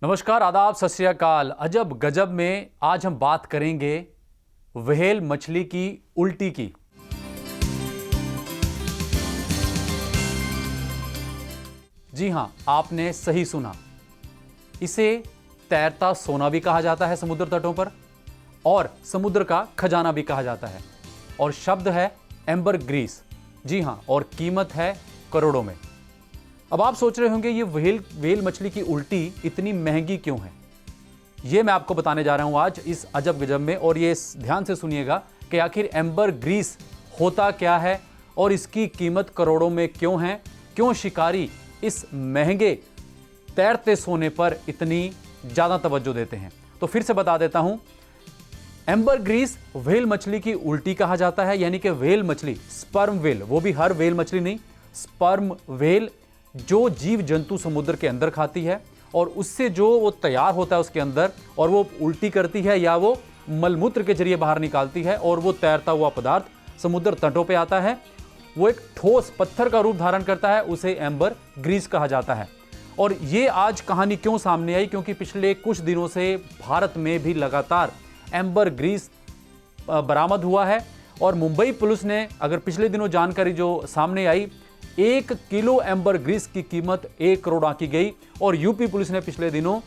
नमस्कार, आदाब, सत श्री अकाल। अजब गजब में आज हम बात करेंगे व्हेल मछली की उल्टी की। जी हां, आपने सही सुना। इसे तैरता सोना भी कहा जाता है समुद्र तटों पर, और समुद्र का खजाना भी कहा जाता है। और शब्द है एम्बरग्रीस। जी हां, और कीमत है करोड़ों में। अब आप सोच रहे होंगे ये व्हेल मछली की उल्टी इतनी महंगी क्यों है। ये मैं आपको बताने जा रहा हूं आज इस अजब गजब में। और ये ध्यान से सुनिएगा कि आखिर एम्बरग्रीस होता क्या है और इसकी कीमत करोड़ों में क्यों है। क्यों शिकारी इस महंगे तैरते सोने पर इतनी ज्यादा तवज्जो देते हैं। तो फिर से बता देता हूं, एम्बरग्रीस व्हेल मछली की उल्टी कहा जाता है। यानी कि व्हेल मछली, स्पर्म व्हेल, वो भी हर व्हेल मछली नहीं, स्पर्म व्हेल जो जीव जंतु समुद्र के अंदर खाती है और उससे जो वो तैयार होता है उसके अंदर, और वो उल्टी करती है या वो मलमूत्र के जरिए बाहर निकालती है, और वो तैरता हुआ पदार्थ समुद्र तटों पे आता है। वो एक ठोस पत्थर का रूप धारण करता है, उसे एम्बरग्रीस कहा जाता है। और ये आज कहानी क्यों सामने आई, क्योंकि पिछले कुछ दिनों से भारत में भी लगातार एम्बरग्रीस बरामद हुआ है। और मुंबई पुलिस ने, अगर पिछले दिनों जानकारी जो सामने आई, 1 किलो एम्बरग्रीस की कीमत 1 करोड़ आंकी गई। और यूपी पुलिस ने पिछले दिनों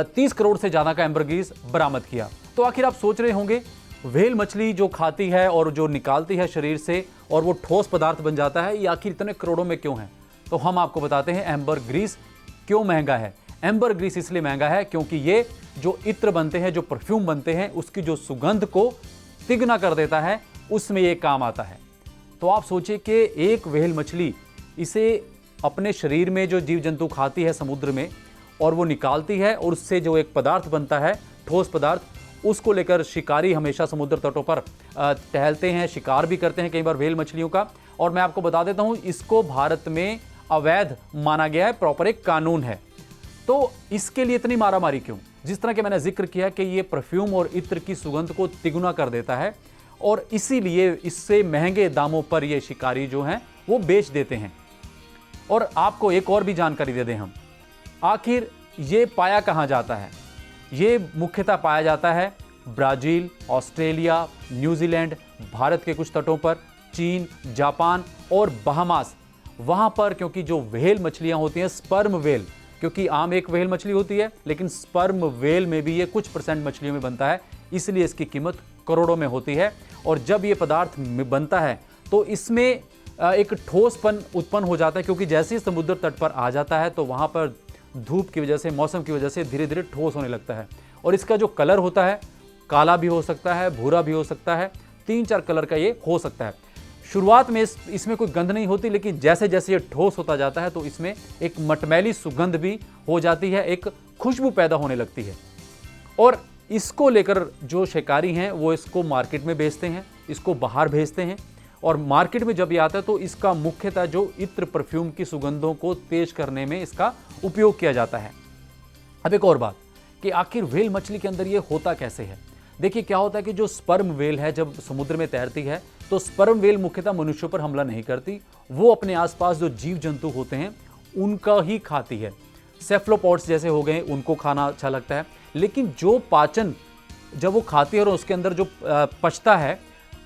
30 करोड़ से ज्यादा का एम्बरग्रीस बरामद किया। तो आखिर आप सोच रहे होंगे, व्हेल मछली जो खाती है और जो निकालती है शरीर से और वो ठोस पदार्थ बन जाता है, ये आखिर इतने करोड़ों में क्यों है। तो हम आपको बताते हैं एम्बरग्रीस क्यों महंगा है। एम्बरग्रीस इसलिए महंगा है क्योंकि ये जो इत्र बनते हैं, जो परफ्यूम बनते हैं, उसकी जो सुगंध को तिगना कर देता है, उसमें ये काम आता है। तो आप सोचिए कि एक व्हेल मछली इसे अपने शरीर में जो जीव जंतु खाती है समुद्र में, और वो निकालती है, और उससे जो एक पदार्थ बनता है, ठोस पदार्थ, उसको लेकर शिकारी हमेशा समुद्र तटों पर टहलते हैं, शिकार भी करते हैं कई बार व्हेल मछलियों का। और मैं आपको बता देता हूं, इसको भारत में अवैध माना गया है, प्रॉपर एक कानून है। तो इसके लिए इतनी मारामारी क्यों। जिस तरह के मैंने जिक्र किया कि ये परफ्यूम और इत्र की सुगंध को तिगुना कर देता है, और इसीलिए इससे महंगे दामों पर ये शिकारी जो हैं वो बेच देते हैं। और आपको एक और भी जानकारी दे दें हम, आखिर ये पाया कहाँ जाता है। ये मुख्यतः पाया जाता है ब्राजील, ऑस्ट्रेलिया, न्यूजीलैंड, भारत के कुछ तटों पर, चीन, जापान और बहामास, वहाँ पर। क्योंकि जो व्हेल मछलियाँ होती हैं, स्पर्म व्हेल, क्योंकि आम एक व्हेल मछली होती है, लेकिन स्पर्म व्हेल में भी ये कुछ % मछलियों में बनता है, इसलिए इसकी कीमत करोड़ों में होती है। और जब ये पदार्थ बनता है तो इसमें एक ठोसपन उत्पन्न हो जाता है, क्योंकि जैसे ही समुद्र तट पर आ जाता है तो वहाँ पर धूप की वजह से, मौसम की वजह से धीरे धीरे ठोस होने लगता है। और इसका जो कलर होता है, काला भी हो सकता है, भूरा भी हो सकता है, 3-4 कलर का ये हो सकता है। शुरुआत में इसमें कोई गंध नहीं होती, लेकिन जैसे जैसे ये ठोस होता जाता है तो इसमें एक मटमैली सुगंध भी हो जाती है, एक खुशबू पैदा होने लगती है। और इसको लेकर जो शिकारी हैं वो इसको मार्केट में बेचते हैं, इसको बाहर भेजते हैं। और मार्केट में जब ये आता है तो इसका मुख्यतः जो इत्र परफ्यूम की सुगंधों को तेज करने में इसका उपयोग किया जाता है। अब एक और बात कि आखिर व्हेल मछली के अंदर ये होता कैसे है। देखिए क्या होता है कि जो स्पर्म व्हेल है जब समुद्र में तैरती है, तो स्पर्म व्हेल मुख्यतः मनुष्यों पर हमला नहीं करती, वो अपने आसपास जो जीव जंतु होते हैं उनका ही खाती है। सेफ्लोपॉड्स जैसे हो गए, उनको खाना अच्छा लगता है। लेकिन जो पाचन जब वो खाती है और उसके अंदर जो पचता है,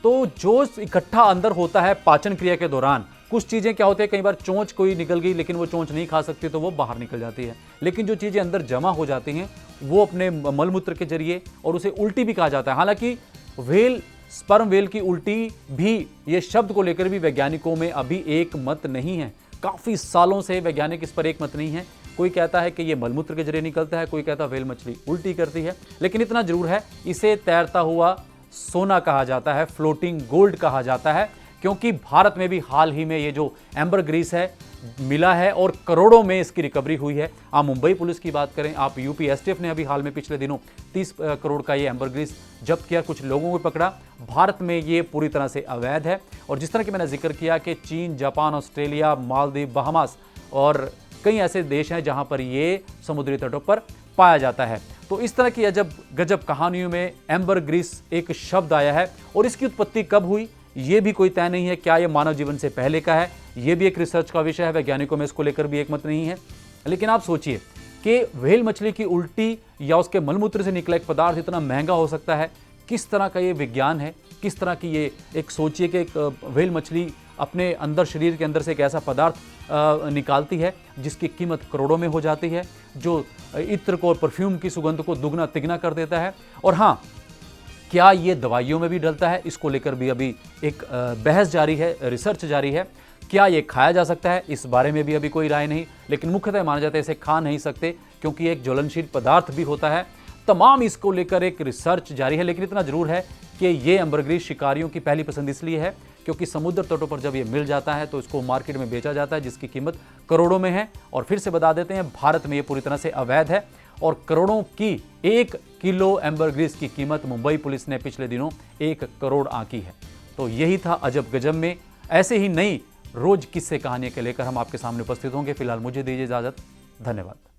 तो जो इकट्ठा अंदर होता है पाचन क्रिया के दौरान, कुछ चीज़ें क्या होती है, कई बार चोंच कोई निकल गई लेकिन वो चोंच नहीं खा सकती तो वो बाहर निकल जाती है। लेकिन जो चीज़ें अंदर जमा हो जाती हैं वो अपने मलमूत्र के जरिए, और उसे उल्टी भी कहा जाता है। हालांकि व्हेल, स्पर्म व्हेल की उल्टी भी, ये शब्द को लेकर भी वैज्ञानिकों में अभी एक मत नहीं है। काफ़ी सालों से वैज्ञानिक इस पर एक मत नहीं है। कोई कहता है कि ये मलमूत्र के जरिए निकलता है, कोई कहता है व्हेल मछली उल्टी करती है। लेकिन इतना जरूर है, इसे तैरता हुआ सोना कहा जाता है, फ्लोटिंग गोल्ड कहा जाता है, क्योंकि भारत में भी हाल ही में ये जो एम्बरग्रीस है मिला है और करोड़ों में इसकी रिकवरी हुई है। आप मुंबई पुलिस की बात करें, आप यूपी एसटीएफ ने अभी हाल में पिछले दिनों 30 करोड़ का ये एम्बरग्रीस जब्त किया, कुछ लोगों को पकड़ा। भारत में ये पूरी तरह से अवैध है। और जिस तरह कि मैंने जिक्र किया कि चीन, जापान, ऑस्ट्रेलिया, मालदीव, बहामास और कई ऐसे देश हैं जहां पर ये समुद्री तटों पर पाया जाता है। तो इस तरह की अजब गजब कहानियों में एम्बरग्रीस एक शब्द आया है, और इसकी उत्पत्ति कब हुई ये भी कोई तय नहीं है। क्या ये मानव जीवन से पहले का है, ये भी एक रिसर्च का विषय है, वैज्ञानिकों में इसको लेकर भी एक मत नहीं है। लेकिन आप सोचिए कि व्हेल मछली की उल्टी या उसके मलमूत्र से निकला एक पदार्थ इतना महंगा हो सकता है। किस तरह का ये विज्ञान है, किस तरह की ये एक सोचिए कि एक व्हेल मछली अपने अंदर, शरीर के अंदर से एक ऐसा पदार्थ निकालती है जिसकी कीमत करोड़ों में हो जाती है, जो इत्र को और परफ्यूम की सुगंध को दुगना तिगना कर देता है। और हाँ, क्या ये दवाइयों में भी डलता है, इसको लेकर भी अभी एक बहस जारी है, रिसर्च जारी है। क्या ये खाया जा सकता है, इस बारे में भी अभी कोई राय नहीं, लेकिन मुख्यतः माना जाता है इसे खा नहीं सकते क्योंकि एक ज्वलनशील पदार्थ भी होता है। तमाम इसको लेकर एक रिसर्च जारी है, लेकिन इतना जरूर है कि ये अम्बरग्रीस शिकारियों की पहली पसंद इसलिए है क्योंकि समुद्र तटों पर जब ये मिल जाता है तो इसको मार्केट में बेचा जाता है जिसकी कीमत करोड़ों में है। और फिर से बता देते हैं, भारत में ये पूरी तरह से अवैध है और करोड़ों की 1 किलो एम्बरग्रीस की कीमत मुंबई पुलिस ने पिछले दिनों 1 करोड़ आंकी है। तो यही था अजब गजब में। ऐसे ही नई रोज किस्से कहानियां के लेकर हम आपके सामने उपस्थित होंगे। फिलहाल मुझे दीजिए इजाजत। धन्यवाद।